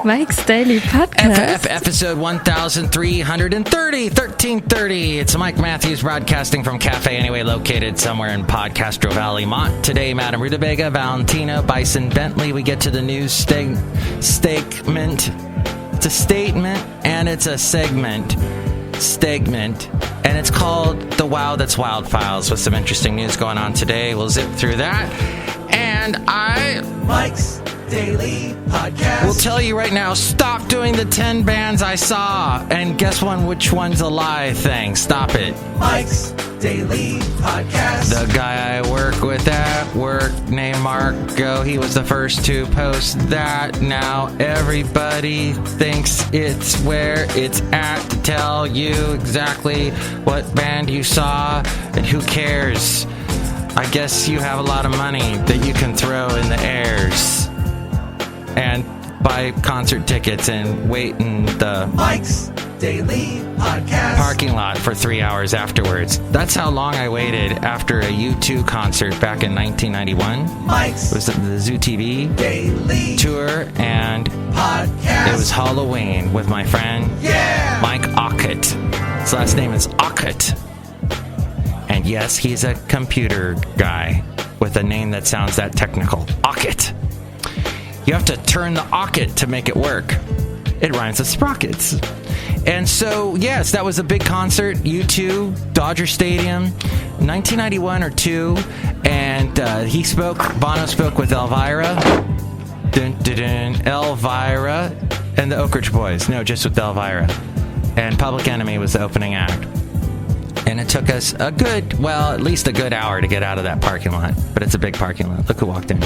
Mike's Daily Podcast. Episode 1330. It's Mike Matthews broadcasting from Cafe Anyway, located somewhere in Podcastro Valley, Mont. Today, Madame Rootabega, Valentino, Bison Bentley. We get to the news statement. It's a statement and it's a segment. And it's called The Wow That's Wild Files, with some interesting news going on today. We'll zip through that. And Mike's Daily Podcast. We'll tell you right now, stop doing the 10 bands I saw and guess which one's a lie thing. Stop it. Mike's Daily Podcast. The guy I work with at work named Marco, he was the first to post that. Now everybody thinks it's where it's at to tell you exactly what band you saw, and who cares? I guess you have a lot of money that you can throw in the airs and buy concert tickets and wait in the Mike's Daily Podcast parking lot for 3 hours afterwards. That's how long I waited after a U2 concert back in 1991. Mike's It was the Zoo TV Daily tour, and Podcast. it was Halloween with my friend Mike Ockett. His last name is Ockett. And yes, he's a computer guy with a name that sounds that technical. Ockett. You have to turn the Ockett to make it work. It rhymes with sprockets. And so, yes, that was a big concert. U2, Dodger Stadium, 1991 or 2. And Bono spoke with Elvira. Elvira and the Oak Ridge Boys. No, just with Elvira. And Public Enemy was the opening act. And it took us at least a good hour to get out of that parking lot. But it's a big parking lot. Look who walked in.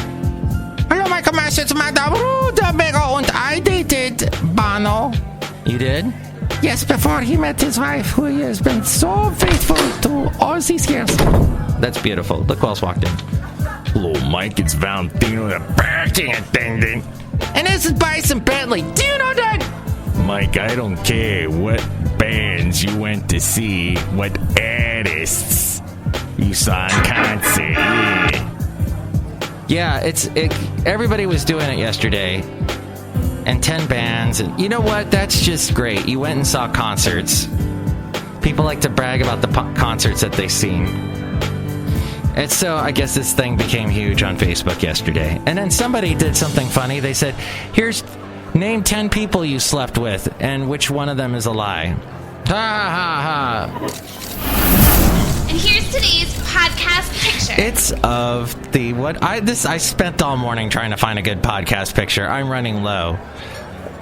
Hello, Michael Master. It's Madame Rootabega, and I dated Bono. You did? Yes, before he met his wife, who has been so faithful to all these years. That's beautiful. Look who else walked in. Hello, Mike. It's Valentino, the parking attendant. And this is Bison Bentley. Do you know that? Mike, I don't care what bands you went to see, what artists you saw in concert. Yeah, everybody was doing it yesterday. And 10 bands. And you know what? That's just great. You went and saw concerts. People like to brag about the concerts that they've seen. And so I guess this thing became huge on Facebook yesterday. And then somebody did something funny. They said, name 10 people you slept with, and which one of them is a lie. Ha ha ha. And here's today's podcast picture. It's of I spent all morning trying to find a good podcast picture. I'm running low.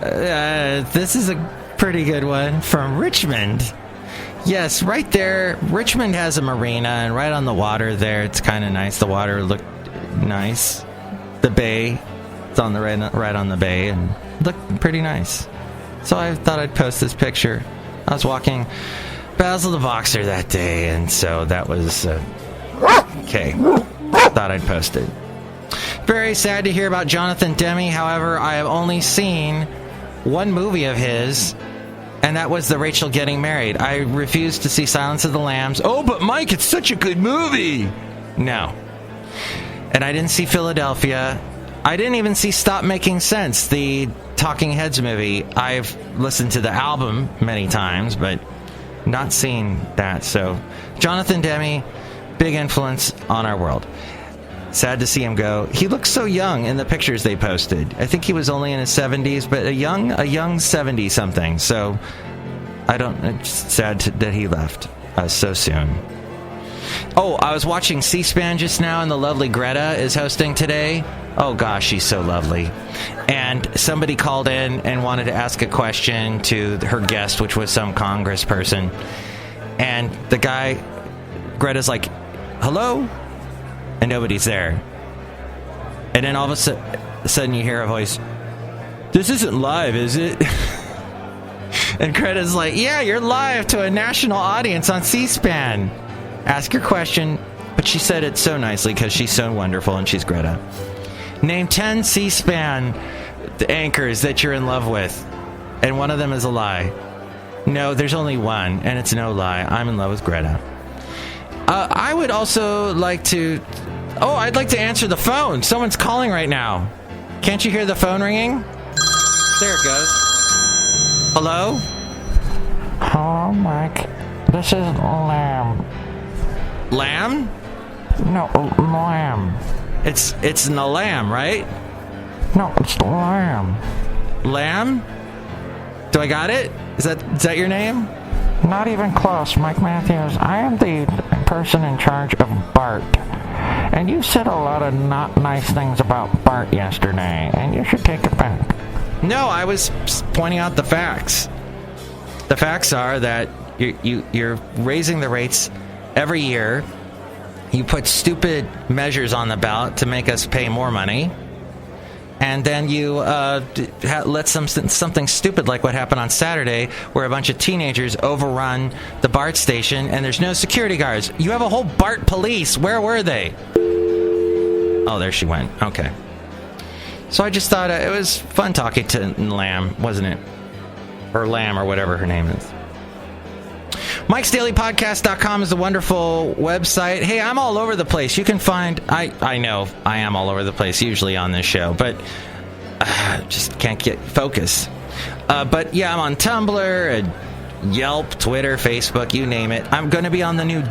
This is a pretty good one from Richmond. Yes, right there. Richmond has a marina, and right on the water there, it's kind of nice. The water looked nice. The bay, it's on the right on the bay, and looked pretty nice. So I thought I'd post this picture. I was walking Basil the Boxer that day, and so that was okay. Thought I'd post it. Very sad to hear about Jonathan Demme. However, I have only seen one movie of his, and that was the Rachel Getting Married. I refused to see Silence of the Lambs. Oh, but Mike, it's such a good movie. No. And I didn't see Philadelphia. I didn't even see Stop Making Sense, the Talking Heads movie. I've listened to the album many times, but not seen that. So Jonathan Demme, big influence on our world. Sad to see him go. He looks so young in the pictures they posted. I think he was only in his 70s, but a young 70-something. So it's sad that he left so soon. Oh, I was watching C-SPAN just now, and the lovely Greta is hosting today. Oh gosh, she's so lovely. And somebody called in and wanted to ask a question to her guest, which was some congressperson. And the guy, Greta's like, hello? And nobody's there. And then all of a sudden you hear a voice, this isn't live, is it? And Greta's like, yeah, you're live to a national audience on C-SPAN. Ask your question. But she said it so nicely because she's so wonderful and she's Greta. Name 10 C-SPAN anchors that you're in love with, and one of them is a lie. No, there's only one, and it's no lie. I'm in love with Greta. I would also like to... I'd like to answer the phone. Someone's calling right now. Can't you hear the phone ringing? There it goes. Hello? Hello, Mike. This is Lamb. Lamb? No, Lamb. It's an lamb, right? No, it's Lamb. Lamb? Do I got it? Is that your name? Not even close, Mike Matthews. I am the person in charge of Bart. And you said a lot of not nice things about Bart yesterday, and you should take it back. No, I was pointing out the facts. The facts are that you're raising the rates every year. You put stupid measures on the ballot to make us pay more money. And then you let something stupid like what happened on Saturday, where a bunch of teenagers overrun the BART station, and there's no security guards. You have a whole BART police. Where were they? Oh, there she went. Okay. So I just thought it was fun talking to Lamb, wasn't it? Or Lamb, or whatever her name is. MIKEs-DAILY-PODCAST.com is a wonderful website. Hey, I'm all over the place. You can find... I know I am all over the place usually on this show, but just can't get focus. But yeah, I'm on Tumblr, and Yelp, Twitter, Facebook, you name it. I'm going to be on the new...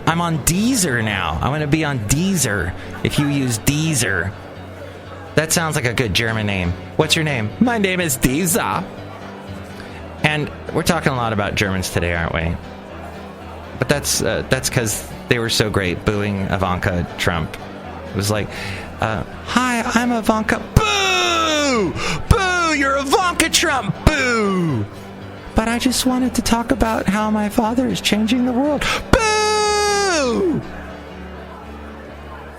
I'm on Deezer now. I'm going to be on Deezer, if you use Deezer. That sounds like a good German name. What's your name? My name is Deezer. And we're talking a lot about Germans today, aren't we? But that's because they were so great booing Ivanka Trump. It was like, hi, I'm Ivanka. Boo! Boo! You're Ivanka Trump! Boo! But I just wanted to talk about how my father is changing the world. Boo!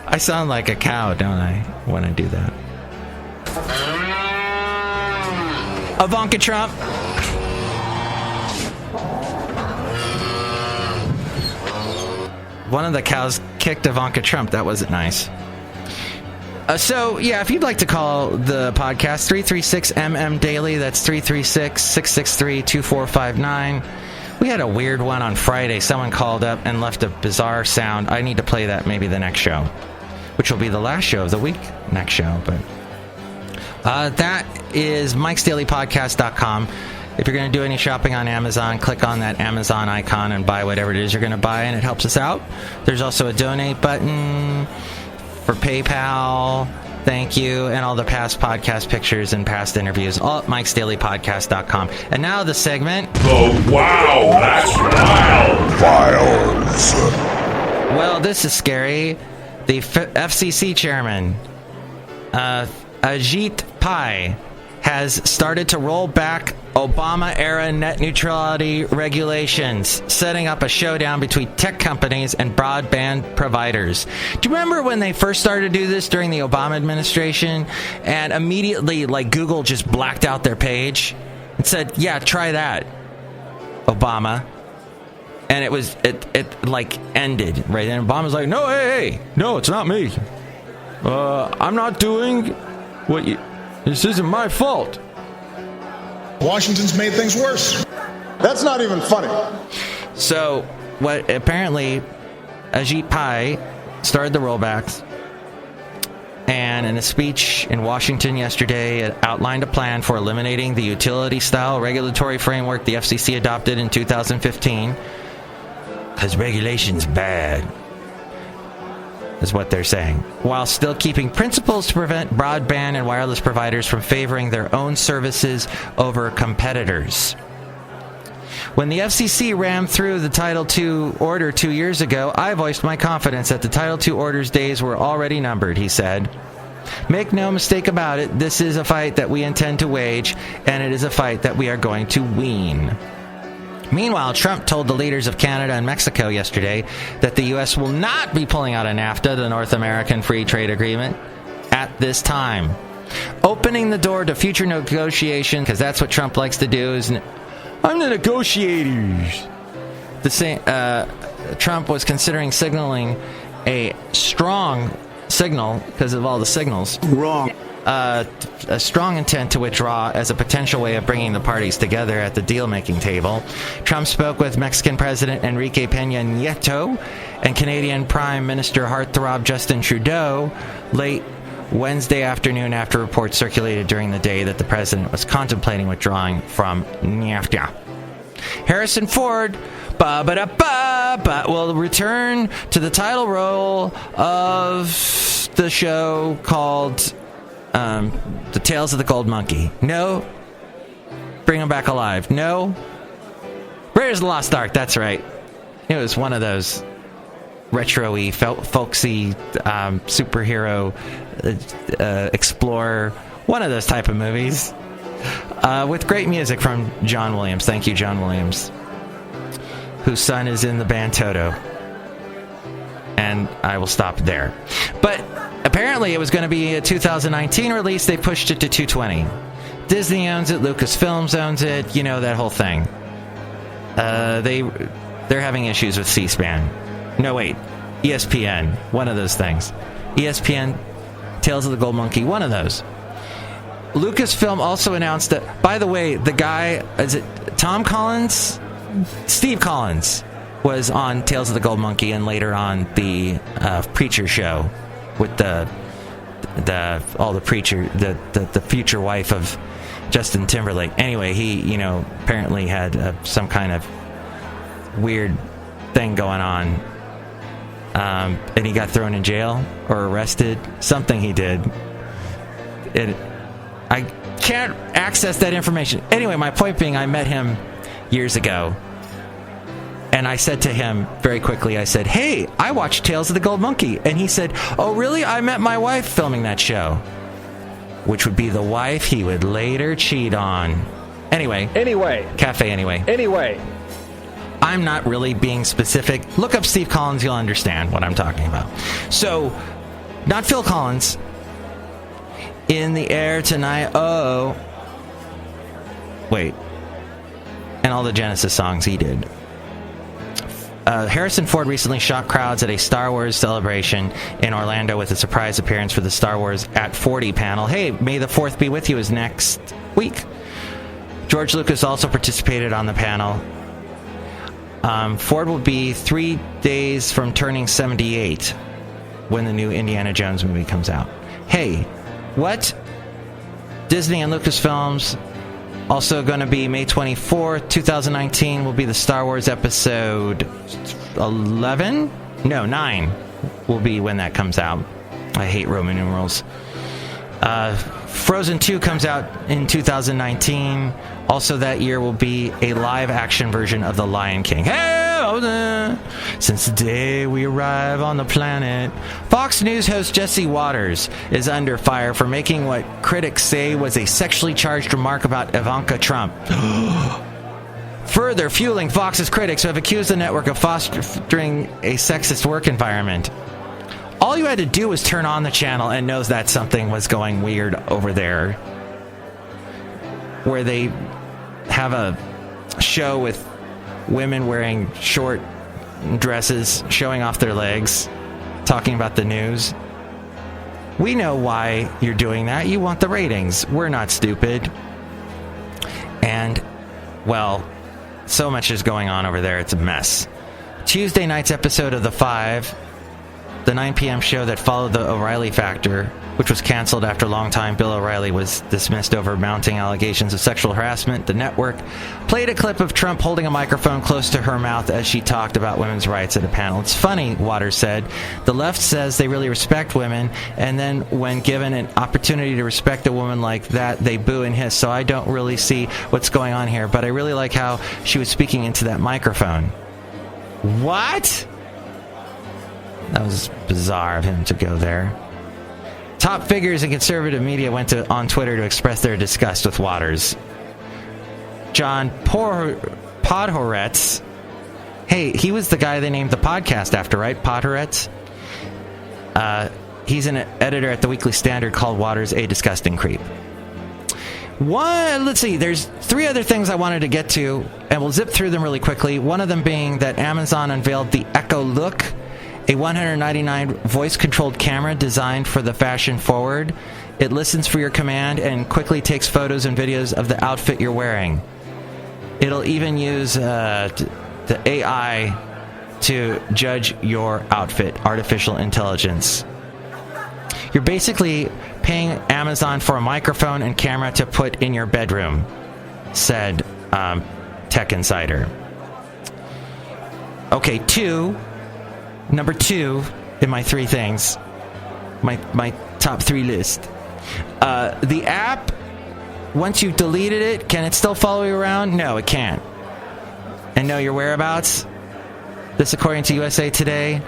I sound like a cow, don't I, when I do that? Ivanka Trump. One of the cows kicked Ivanka Trump. That wasn't nice. So, yeah, if you'd like to call the podcast, 336-MM-DAILY. That's 336-663-2459. We had a weird one on Friday. Someone called up and left a bizarre sound. I need to play that maybe the next show, which will be the last show of the week next show. But that is MIKEs-DAILY-PODCAST.com. If you're going to do any shopping on Amazon, click on that Amazon icon and buy whatever it is you're going to buy, and it helps us out. There's also a donate button for PayPal. Thank you. And all the past podcast pictures and past interviews, all at MIKEs-DAILY-PODCAST.com. And now the segment... Oh, wow, that's wild! Files. Well, this is scary. The FCC chairman, Ajit Pai, has started to roll back Obama-era net neutrality regulations, setting up a showdown between tech companies and broadband providers. Do you remember when they first started to do this during the Obama administration, and immediately, like, Google just blacked out their page and said, yeah, try that, Obama. And it like ended, right? And Obama's like, no, hey, no, it's not me. I'm not doing what you... This isn't my fault. Washington's made things worse. That's not even funny. So, what apparently Ajit Pai started the rollbacks, and in a speech in Washington yesterday, it outlined a plan for eliminating the utility-style regulatory framework the FCC adopted in 2015, because regulation's bad, is what they're saying, while still keeping principles to prevent broadband and wireless providers from favoring their own services over competitors. When the FCC rammed through the Title II order 2 years ago, I voiced my confidence that the Title II order's days were already numbered, he said. Make no mistake about it, this is a fight that we intend to wage, and it is a fight that we are going to win. Meanwhile, Trump told the leaders of Canada and Mexico yesterday that the U.S. will not be pulling out of NAFTA, the North American Free Trade Agreement, at this time, opening the door to future negotiation, because that's what Trump likes to do, is I'm the negotiators. The same, Trump was considering signaling a strong signal, because of all the signals. Wrong. A strong intent to withdraw as a potential way of bringing the parties together at the deal-making table. Trump spoke with Mexican President Enrique Peña Nieto and Canadian Prime Minister heartthrob Justin Trudeau late Wednesday afternoon after reports circulated during the day that the president was contemplating withdrawing from NAFTA. Harrison Ford will return to the title role of the show called The Tales of the Gold Monkey. No. Bring him back alive. No. Raiders of the Lost Ark. That's right. It was one of those retro-y, folksy, superhero, explorer, one of those type of movies. With great music from John Williams. Thank you, John Williams. Whose son is in the band Toto. And I will stop there. But apparently it was going to be a 2019 release. They pushed it to 2020. Disney owns it. Lucasfilms owns it. You know, that whole thing. They're having issues with C-SPAN. No, wait. ESPN. One of those things. ESPN, Tales of the Gold Monkey. One of those. Lucasfilm also announced that, by the way, the guy, is it Tom Collins? Steve Collins was on Tales of the Gold Monkey and later on the Preacher show with the preacher, the future wife of Justin Timberlake. Anyway, he, apparently had some kind of weird thing going on. And he got thrown in jail or arrested. Something he did. I can't access that information. Anyway, my point being, I met him years ago. And I said to him very quickly, I said, "Hey, I watched Tales of the Gold Monkey." And he said, "Oh, really? I met my wife filming that show." Which would be the wife he would later cheat on. Anyway. Cafe anyway. I'm not really being specific. Look up Steve Collins, you'll understand what I'm talking about. So, not Phil Collins. In the Air Tonight. Oh. Wait. And all the Genesis songs he did. Harrison Ford recently shocked crowds at a Star Wars celebration in Orlando with a surprise appearance for the Star Wars at 40 panel. Hey, May the 4th be with you is next week. George Lucas also participated on the panel. Ford will be 3 days from turning 78 when the new Indiana Jones movie comes out. Hey, what? Disney and Lucasfilms also going to be May 24th, 2019 will be the Star Wars episode 11? No, 9 will be when that comes out. I hate Roman numerals. Frozen 2 comes out in 2019. Also that year will be a live-action version of The Lion King. Hey! Since the day we arrive on the planet. Fox News host Jesse Waters is under fire for making what critics say was a sexually charged remark about Ivanka Trump. Further fueling Fox's critics who have accused the network of fostering a sexist work environment. All you had to do was turn on the channel and know that something was going weird over there. Where they have a show with women wearing short dresses, showing off their legs, talking about the news. We know why you're doing that. You want the ratings. We're not stupid. And, well, so much is going on over there. It's a mess. Tuesday night's episode of The Five, the 9 p.m. show that followed the O'Reilly Factor, which was canceled after a long time Bill O'Reilly was dismissed over mounting allegations of sexual harassment. The network played a clip of Trump holding a microphone close to her mouth as she talked about women's rights at a panel. It's funny, Waters said. The left says they really respect women, and then when given an opportunity to respect a woman like that, they boo and hiss. So I don't really see what's going on here, but I really like how she was speaking into that microphone. What? That was bizarre of him to go there. Top figures in conservative media went on Twitter to express their disgust with Waters. John Podhoretz. Hey, he was the guy they named the podcast after, right? Podhoretz? He's an editor at the Weekly Standard, called Waters a disgusting creep. Let's see, there's 3 other things I wanted to get to, and we'll zip through them really quickly. One of them being that Amazon unveiled the Echo Look, a $199 voice-controlled camera designed for the fashion-forward. It listens for your command and quickly takes photos and videos of the outfit you're wearing. It'll even use the AI to judge your outfit, artificial intelligence. You're basically paying Amazon for a microphone and camera to put in your bedroom, said Tech Insider. Okay, number 2 in my 3 things, my top 3 list. The app, once you've deleted it, can it still follow you around? No, it can't. And know your whereabouts? This according to USA Today.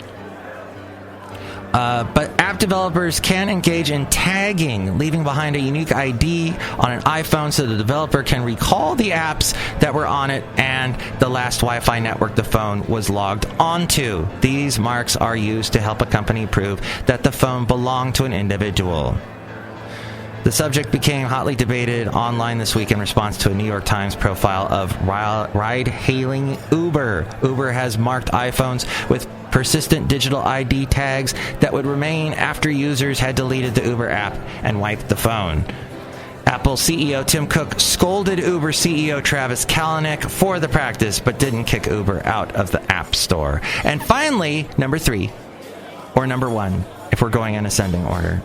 But app developers can engage in tagging, leaving behind a unique ID on an iPhone so the developer can recall the apps that were on it and the last Wi-Fi network the phone was logged onto. These marks are used to help a company prove that the phone belonged to an individual. The subject became hotly debated online this week in response to a New York Times profile of ride-hailing Uber. Uber has marked iPhones with persistent digital ID tags that would remain after users had deleted the Uber app and wiped the phone. Apple CEO Tim Cook scolded Uber CEO Travis Kalanick for the practice, but didn't kick Uber out of the App Store. And finally, number 3, or number 1, if we're going in ascending order,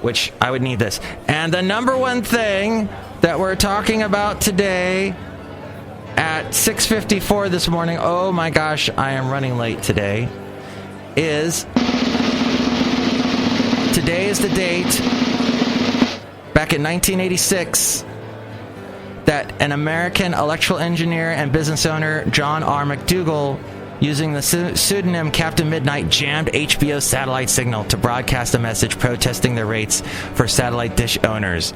which I would need this. And the number 1 thing that we're talking about today at 6:54 this morning, oh my gosh, I am running late today, today is the date, back in 1986, that an American electrical engineer and business owner, John R. McDougall, using the pseudonym Captain Midnight, jammed HBO's satellite signal to broadcast a message protesting the rates for satellite dish owners,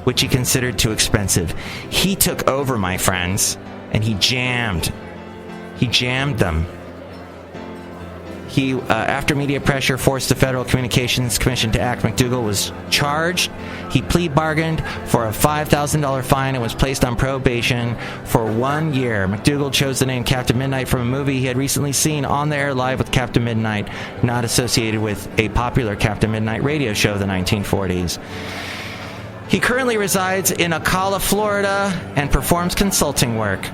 which he considered too expensive. He took over, my friends, and he jammed them. He, after media pressure forced the Federal Communications Commission to act, McDougall was charged. He plea bargained for a $5,000 fine and was placed on probation for 1 year. McDougall chose the name Captain Midnight from a movie he had recently seen on the air live with Captain Midnight, not associated with a popular Captain Midnight radio show of the 1940s. He currently resides in Ocala, Florida, and performs consulting work.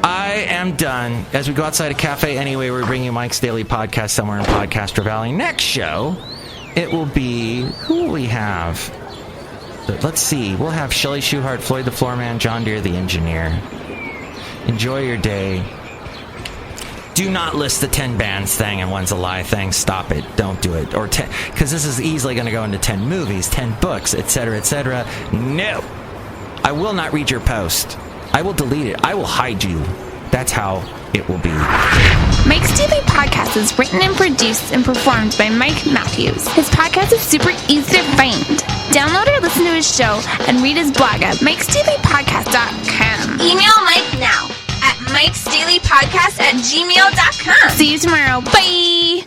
I am done. As we go outside a cafe anyway, we're bringing you Mike's Daily Podcast somewhere in Podcaster Valley. Next show, it will be... Who will we have? Let's see. We'll have Chely Shoehart, Floyd the Floorman, John Deere the Engineer. Enjoy your day. Do not list the 10 bands thing and one's a lie thing. Stop it. Don't do it. Or 10, because this is easily going to go into 10 movies, 10 books, etc., etc. No. I will not read your post. I will delete it. I will hide you. That's how it will be. Mike's Daily Podcast is written and produced and performed by Mike Matthews. His podcast is super easy to find. Download or listen to his show and read his blog at MIKEs-DAILY-PODCAST.com. Email Mike now at MIKEs-DAILY-PODCAST@gmail.com. See you tomorrow. Bye!